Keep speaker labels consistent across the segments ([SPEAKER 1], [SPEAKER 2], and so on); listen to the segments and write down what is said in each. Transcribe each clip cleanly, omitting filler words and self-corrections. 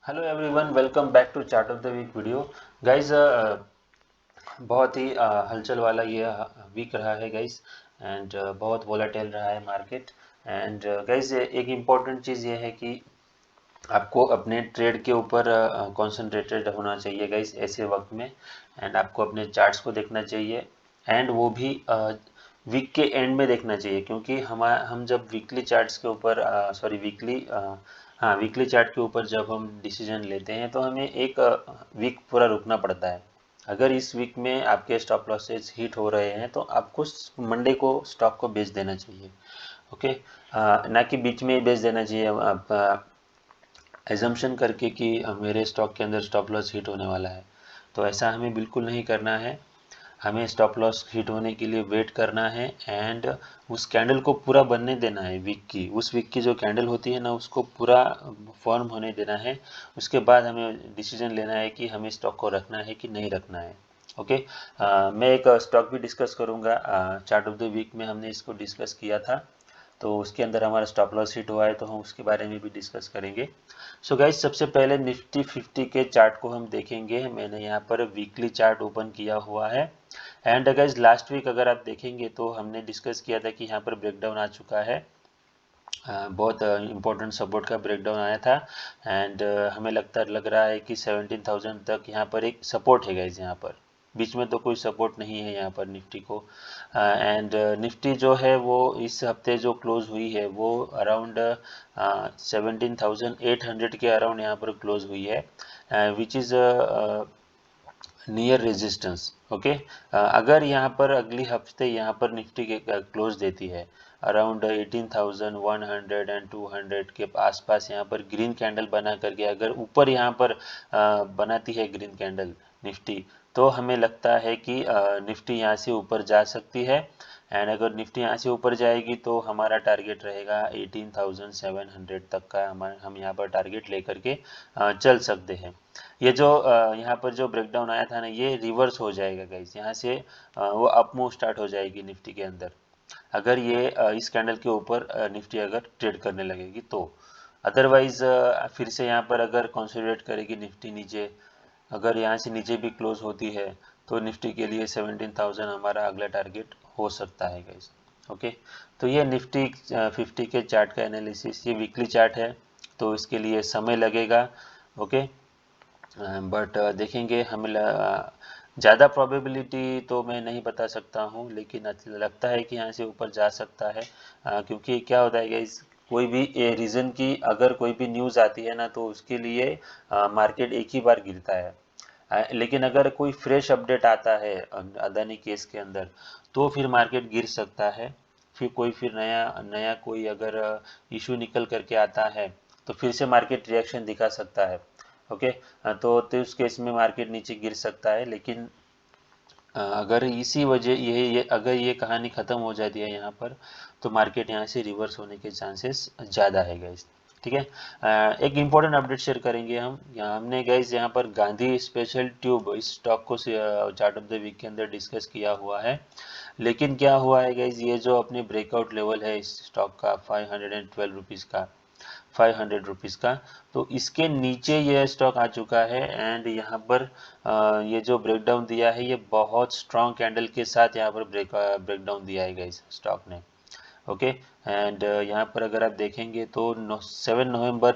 [SPEAKER 1] Hello everyone, welcome back to chart of the week video. Guys, बहुत ही हलचल वाला ये वीक रहा है गाइस। एंड बहुत वोलाटाइल रहा है मार्केट। एंड गाइस, एक इम्पॉर्टेंट चीज़ ये है कि आपको अपने ट्रेड के ऊपर कंसंट्रेटेड होना चाहिए गाइस ऐसे वक्त में। एंड आपको अपने चार्ट्स को देखना चाहिए। एंड वो भी वीक के एंड में देखना चाहिए, क्योंकि हम जब वीकली चार्ट्स के ऊपर सॉरी वीकली हाँ वीकली चार्ट के ऊपर जब हम डिसीजन लेते हैं तो हमें एक वीक पूरा रुकना पड़ता है। अगर इस वीक में आपके स्टॉप लॉसेस हिट हो रहे हैं तो आपको मंडे को स्टॉक को बेच देना चाहिए। ओके। ना कि बीच में ही बेच देना चाहिए आप एजम्पशन करके कि मेरे स्टॉक के अंदर स्टॉप लॉस हिट होने वाला है। तो ऐसा हमें बिल्कुल नहीं करना है। हमें स्टॉप लॉस हिट होने के लिए वेट करना है। एंड उस कैंडल को पूरा बनने देना है। वीक की उस वीक की जो कैंडल होती है ना, उसको पूरा फॉर्म होने देना है। उसके बाद हमें डिसीजन लेना है कि हमें स्टॉक को रखना है कि नहीं रखना है। ओके। मैं एक स्टॉक भी डिस्कस करूंगा। चार्ट ऑफ द वीक में हमने इसको डिस्कस किया था, तो उसके अंदर हमारा स्टॉप लॉस हिट हुआ है, तो हम उसके बारे में भी डिस्कस करेंगे। सो गाइज, सबसे पहले निफ्टी 50 के चार्ट को हम देखेंगे। मैंने यहाँ पर वीकली चार्ट ओपन किया हुआ है। एंड गाइज, लास्ट वीक अगर आप देखेंगे तो हमने डिस्कस किया था कि यहाँ पर ब्रेकडाउन आ चुका है। बहुत इंपॉर्टेंट सपोर्ट का ब्रेकडाउन आया था। एंड हमें लग रहा है कि 17,000 तक यहाँ पर एक सपोर्ट है गाइज। यहाँ पर बीच में तो कोई सपोर्ट नहीं है यहाँ पर निफ्टी को। एंड निफ्टी जो है वो इस हफ्ते जो क्लोज हुई है वो अराउंड 17,800 के अराउंड यहाँ पर क्लोज हुई है, which is near resistance. Okay. अगर यहाँ पर अगली हफ्ते यहाँ पर निफ्टी के क्लोज देती है अराउंड 18,100 एंड 200 के आसपास, यहाँ पर ग्रीन कैंडल बना करके अगर ऊपर यहाँ पर बनाती है ग्रीन कैंडल निफ्टी, तो हमें लगता है कि निफ्टी यहाँ से ऊपर जा सकती है। एंड अगर निफ्टी यहाँ से ऊपर जाएगी तो हमारा टारगेट रहेगा 18,700 तक का। हम यहाँ पर टारगेट लेकर के चल सकते हैं। ये जो यहाँ पर जो ब्रेकडाउन आया था ना, ये रिवर्स हो जाएगा गाइस। यहाँ से वो अप मूव स्टार्ट हो जाएगी निफ्टी के अंदर, अगर ये इस कैंडल के ऊपर निफ्टी अगर ट्रेड करने लगेगी तो। अदरवाइज फिर से यहाँ पर अगर कंसोलिडेट करेगी निफ्टी नीचे, अगर यहाँ से नीचे भी क्लोज होती है, तो निफ्टी के लिए 17,000 हमारा अगला टारगेट हो सकता है गाइस। ओके। तो ये निफ्टी 50 के चार्ट का एनालिसिस, ये वीकली चार्ट है तो इसके लिए समय लगेगा। ओके। बट देखेंगे। ज़्यादा प्रोबेबिलिटी तो मैं नहीं बता सकता हूँ, लेकिन लगता है कि यहाँ से ऊपर जा सकता है। क्योंकि क्या होता है कि कोई भी रीज़न की अगर कोई भी न्यूज़ आती है ना, तो उसके लिए मार्केट एक ही बार गिरता है। लेकिन अगर कोई फ्रेश अपडेट आता है अदानी केस के अंदर, तो फिर मार्केट गिर सकता है। फिर नया नया कोई अगर इशू निकल करके आता है, तो फिर से मार्केट रिएक्शन दिखा सकता है। ओके। तो उस केस में मार्केट नीचे गिर सकता है। लेकिन अगर इसी वजह ये अगर ये कहानी ख़त्म हो जाती है यहाँ पर, तो मार्केट यहाँ से रिवर्स होने के चांसेस ज़्यादा है गाइस। ठीक है। एक इम्पॉर्टेंट अपडेट शेयर करेंगे हम। हमने गाइस यहाँ पर गांधी स्पेशल ट्यूब इस स्टॉक को चार्ट ऑफ द वीक के अंदर डिस्कस किया हुआ है। लेकिन क्या हुआ है गाइस, ये जो अपने ब्रेकआउट लेवल है इस स्टॉक का 512 रुपीज़ का, 500 रुपीज़ का, तो इसके नीचे ये स्टॉक आ चुका है। एंड यहाँ पर ये जो ब्रेकडाउन दिया है, ये बहुत स्ट्रॉन्ग कैंडल के साथ यहाँ पर ब्रेकडाउन दिया है गाइस स्टॉक ने। ओके। एंड यहाँ पर अगर आप देखेंगे तो 7 नवंबर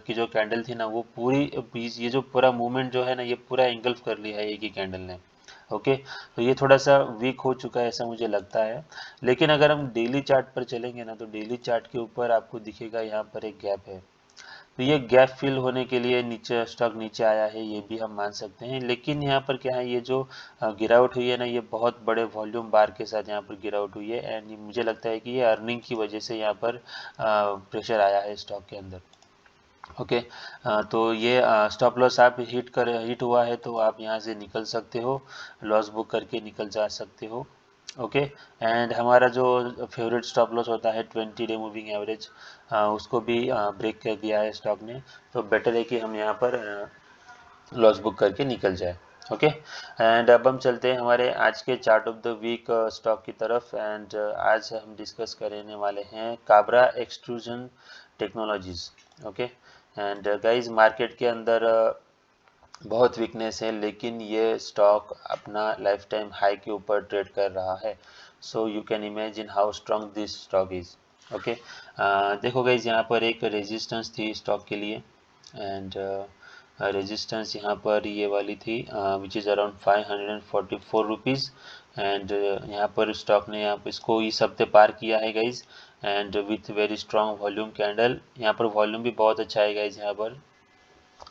[SPEAKER 1] की जो कैंडल थी ना, वो पूरी ये जो पूरा मूवमेंट जो है ना, ये पूरा एंगल्फ कर लिया है एक ही कैंडल ने। ओके। तो ये थोड़ा सा वीक हो चुका है ऐसा मुझे लगता है। लेकिन अगर हम डेली चार्ट पर चलेंगे ना, तो डेली चार्ट के ऊपर आपको दिखेगा यहाँ पर एक गैप है। तो ये गैप फिल होने के लिए नीचे स्टॉक नीचे आया है, ये भी हम मान सकते हैं। लेकिन यहाँ पर क्या है, ये जो गिरावट हुई है ना, ये बहुत बड़े वॉल्यूम बार के साथ यहाँ पर गिरावट हुई है। एंड मुझे लगता है कि ये अर्निंग की वजह से यहाँ पर प्रेशर आया है स्टॉक के अंदर। ओके। तो ये स्टॉप लॉस आप हिट हुआ है तो आप यहाँ से निकल सकते हो, लॉस बुक करके निकल जा सकते हो। ओके। एंड हमारा जो फेवरेट स्टॉप लॉस होता है 20 डे मूविंग एवरेज, उसको भी ब्रेक कर दिया है स्टॉक ने। तो बेटर है कि हम यहाँ पर लॉस बुक करके निकल जाए। ओके। एंड अब हम चलते हैं हमारे आज के chart of the week stock की तरफ। एंड आज हम डिस्कस करने वाले हैं Kabra extrusion technologies. Okay. And guys market के अंदर बहुत वीकनेस है, लेकिन ये स्टॉक अपना लाइफ टाइम हाई के ऊपर ट्रेड कर रहा है। So you can imagine how strong this stock is. Okay, देखो गाइज यहाँ पर एक रेजिस्टेंस थी स्टॉक के लिए, एंड रेजिस्टेंस यहाँ पर ये वाली थी which is around 544 rupees. And यहाँ पर स्टॉक ने यहाँ इसको इस हफ्ते पार किया है guys, and with very strong volume candle. यहाँ पर वॉल्यूम भी बहुत अच्छा है गाइज यहाँ पर,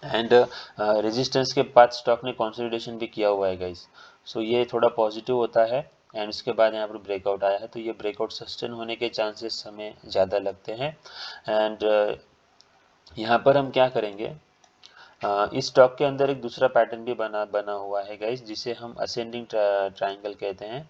[SPEAKER 1] एंड रेजिस्टेंस के बाद स्टॉक ने कंसोलिडेशन भी किया हुआ है गाइस। सो ये थोड़ा पॉजिटिव होता है, एंड उसके बाद यहाँ पर ब्रेकआउट आया है, तो ये ब्रेकआउट सस्टेन होने के चांसेस हमें ज़्यादा लगते हैं। एंड यहाँ पर हम क्या करेंगे, इस स्टॉक के अंदर एक दूसरा पैटर्न भी बना हुआ है गाइस, जिसे हम असेंडिंग ट्रायंगल कहते हैं।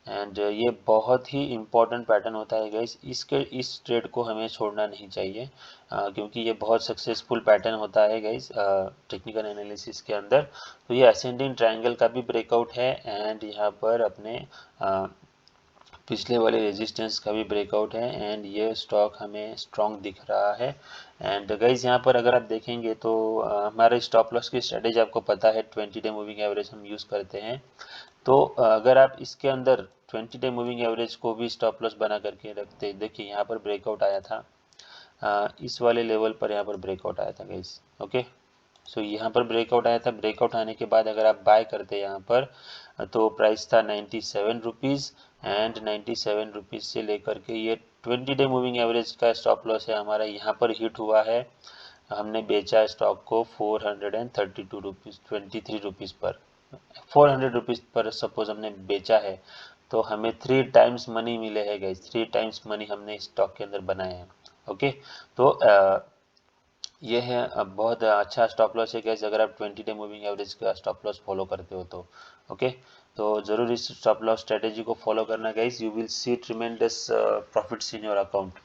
[SPEAKER 1] एंड ये बहुत ही इम्पोर्टेंट पैटर्न होता है गाइस, इस ट्रेड को हमें छोड़ना नहीं चाहिए, क्योंकि ये बहुत सक्सेसफुल पैटर्न होता है गाइस टेक्निकल एनालिसिस के अंदर। तो ये असेंडिंग ट्रायंगल का भी ब्रेकआउट है, एंड यहाँ पर अपने पिछले वाले रेजिस्टेंस का भी ब्रेकआउट है, एंड ये स्टॉक हमें स्ट्रॉन्ग दिख रहा है। एंड गाइज यहाँ पर अगर आप देखेंगे तो हमारे स्टॉप लॉस की स्ट्रेटेजी आपको पता है, 20 डे मूविंग एवरेज हम यूज़ करते हैं। तो अगर आप इसके अंदर 20 डे मूविंग एवरेज को भी स्टॉप लॉस बना करके रखते, देखिए यहाँ पर ब्रेकआउट आया था, इस वाले लेवल पर यहाँ पर ब्रेकआउट आया था गाइस। ओके, सो यहाँ पर ब्रेकआउट आया था, ब्रेकआउट आने के बाद अगर आप बाय करते यहाँ पर तो प्राइस था 97 रुपीज़, एंड 97 रुपीज़ से लेकर के ये 20 डे मूविंग एवरेज का स्टॉप लॉस है हमारा, यहाँ पर हिट हुआ है। हमने बेचा स्टॉक को 432 रुपीज़ 23 रुपीज़ पर, 400 रुपीज़ पर सपोज हमने बेचा है, तो हमें 3 टाइम्स मनी मिले हैं गाइस, 3 टाइम्स मनी हमने स्टॉक के अंदर बनाए हैं। ओके, तो ये है बहुत अच्छा स्टॉप लॉस है गाइस, अगर आप 20 डे मूविंग एवरेज का स्टॉप लॉस फॉलो करते हो तो। ओके, तो ज़रूर इस स्टॉप लॉस स्ट्रेटेजी को फॉलो करना guys, you will see tremendous profits in your account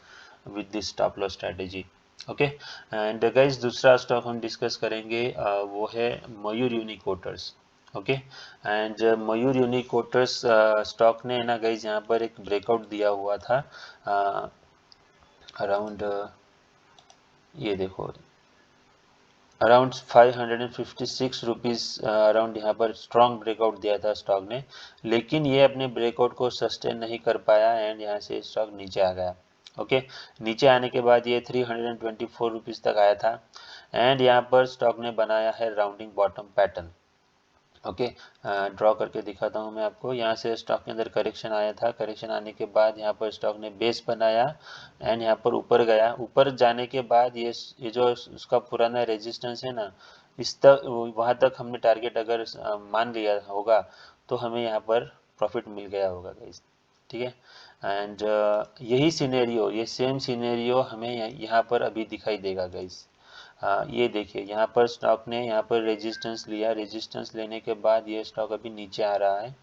[SPEAKER 1] with this stop loss strategy. Okay, and guys दूसरा स्टॉक हम डिस्कस करेंगे वो है मयूर यूनिकोटर्स। ओके, एंड मयूर यूनिकोटर्स स्टॉक ने ना गाइस यहाँ पर एक ब्रेकआउट दिया हुआ था अराउंड, ये देखो अराउंड 556 रुपीज़ अराउंड यहाँ पर स्ट्रॉन्ग ब्रेकआउट दिया था स्टॉक ने, लेकिन ये अपने ब्रेकआउट को सस्टेन नहीं कर पाया, एंड यहाँ से स्टॉक नीचे आ गया। ओके, नीचे आने के बाद ये 324 रुपीज़ तक आया था, एंड यहाँ पर स्टॉक ने बनाया है rounding bottom pattern. Okay, draw करके दिखाता हूँ मैं आपको, यहाँ से स्टॉक के अंदर करेक्शन आया था, करेक्शन आने के बाद यहाँ पर स्टॉक ने बेस बनाया, एंड यहाँ पर ऊपर गया, ऊपर जाने के बाद ये जो उसका पुराना रेजिस्टेंस है ना, इस तक वहाँ तक हमने टारगेट अगर मान लिया होगा तो हमें यहाँ पर प्रॉफिट मिल गया होगा गाइस। ठीक है, एंड यही सिनेरियो, ये सेम सिनेरियो हमें यहाँ पर अभी दिखाई देगा गाइस। ये देखिए यहाँ पर स्टॉक ने यहाँ पर रेजिस्टेंस लिया, रेजिस्टेंस लेने के बाद ये स्टॉक अभी नीचे आ रहा है।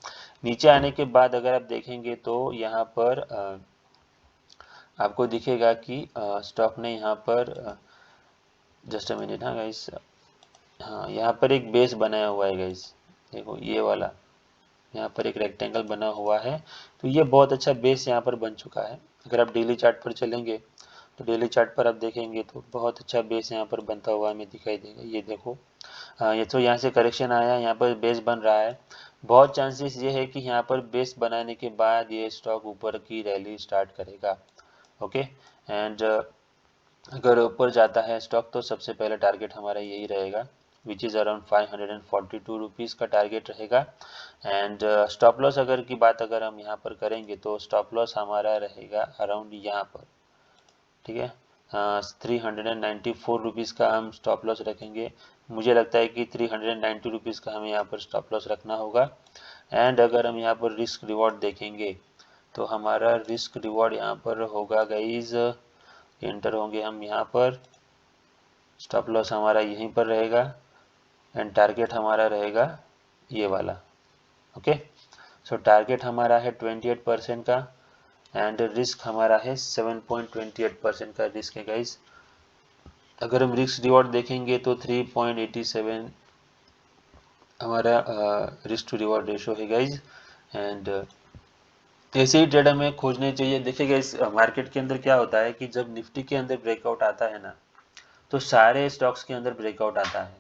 [SPEAKER 1] नीचे आने के बाद अगर आप देखेंगे तो यहाँ पर आपको दिखेगा कि स्टॉक ने यहाँ पर जस्ट अ मिनट, हाँ गाइस, हाँ यहाँ पर एक बेस बनाया हुआ है गाइस, देखो ये वाला यहाँ पर एक रेक्टेंगल बना हुआ है, तो ये बहुत अच्छा बेस यहाँ पर बन चुका है। अगर आप डेली चार्ट पर चलेंगे तो डेली चार्ट पर आप देखेंगे तो बहुत अच्छा बेस यहाँ पर बनता हुआ हमें दिखाई देगा। ये देखो ये तो यहाँ से करेक्शन आया, यहाँ पर बेस बन रहा है, बहुत चांसेस ये है कि यहाँ पर बेस बनाने के बाद ये स्टॉक ऊपर की रैली स्टार्ट करेगा। ओके, एंड अगर ऊपर जाता है स्टॉक तो सबसे पहले टारगेट हमारा यही रहेगा, विच इज़ अराउंड 542 रुपीज़ का टारगेट रहेगा। एंड स्टॉप लॉस अगर की बात अगर हम यहाँ पर करेंगे तो स्टॉप लॉस हमारा रहेगा अराउंड यहाँ पर। ठीक है, 394 रुपीज़ का हम स्टॉप लॉस रखेंगे, मुझे लगता है कि 390 रुपीज़ का हमें यहाँ पर स्टॉप लॉस रखना होगा। एंड अगर हम यहाँ पर रिस्क रिवॉर्ड देखेंगे तो हमारा रिस्क रिवॉर्ड यहाँ पर होगा गाइज, एंटर होंगे हम यहाँ पर, स्टॉप लॉस हमारा यहीं पर रहेगा, एंड टारगेट हमारा रहेगा ये वाला। ओके, सो टारगेट हमारा है 28% का, एंड रिस्क हमारा है 7.28% का रिस्क है गाइस। अगर हम रिस्क रिवॉर्ड देखेंगे तो 3.87 हमारा रिस्क टू रिवॉर्ड रेशो है गाइज, एंड ऐसे ही ट्रेड हमें खोजने चाहिए। देखिए गाइस मार्केट के अंदर क्या होता है कि जब निफ्टी के अंदर ब्रेकआउट आता है ना, तो सारे स्टॉक्स के अंदर ब्रेकआउट आता है।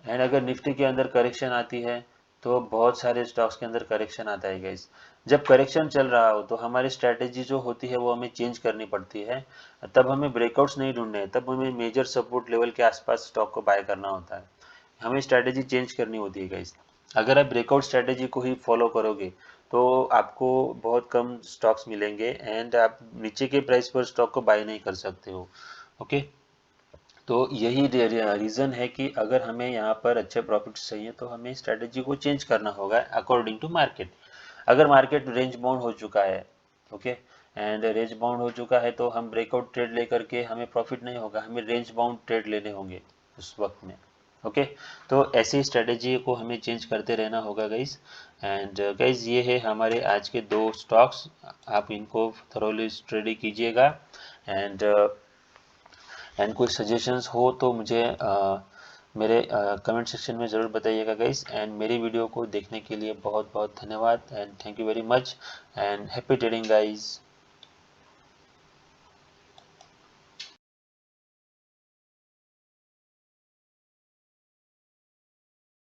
[SPEAKER 1] एंड अगर निफ्टी के अंदर करेक्शन आती है तो बहुत सारे स्टॉक्स के अंदर करेक्शन आता है गाइस। जब करेक्शन चल रहा हो तो हमारी स्ट्रैटेजी जो होती है वो हमें चेंज करनी पड़ती है। तब हमें ब्रेकआउट्स नहीं ढूंढने हैं, तब हमें मेजर सपोर्ट लेवल के आसपास स्टॉक को बाय करना होता है। हमें स्ट्रैटेजी चेंज करनी होती है गाइस। अगर आप ब्रेकआउट स्ट्रैटेजी को ही फॉलो करोगे तो आपको बहुत कम स्टॉक्स मिलेंगे एंड आप नीचे के प्राइस पर स्टॉक को बाय नहीं कर सकते हो। ओके, तो यही रीज़न है कि अगर हमें यहाँ पर अच्छे प्रॉफिट्स चाहिए तो हमें स्ट्रैटेजी को चेंज करना होगा अकॉर्डिंग टू मार्केट। अगर मार्केट रेंज बाउंड हो चुका है, ओके, एंड रेंज बाउंड हो चुका है तो हम ब्रेकआउट ट्रेड लेकर के हमें प्रॉफिट नहीं होगा, हमें रेंज बाउंड ट्रेड लेने होंगे उस वक्त में। ओके, तो ऐसी स्ट्रेटेजी को हमें चेंज करते रहना होगा गाइज। एंड गाइज ये है हमारे आज के 2 स्टॉक्स, आप इनको थरोली स्टडी कीजिएगा। एंड कोई सजेशंस हो तो मुझे मेरे कमेंट सेक्शन में ज़रूर बताइएगा गाइस। एंड मेरी वीडियो को देखने के लिए बहुत बहुत धन्यवाद and thank you very much and happy trading guys.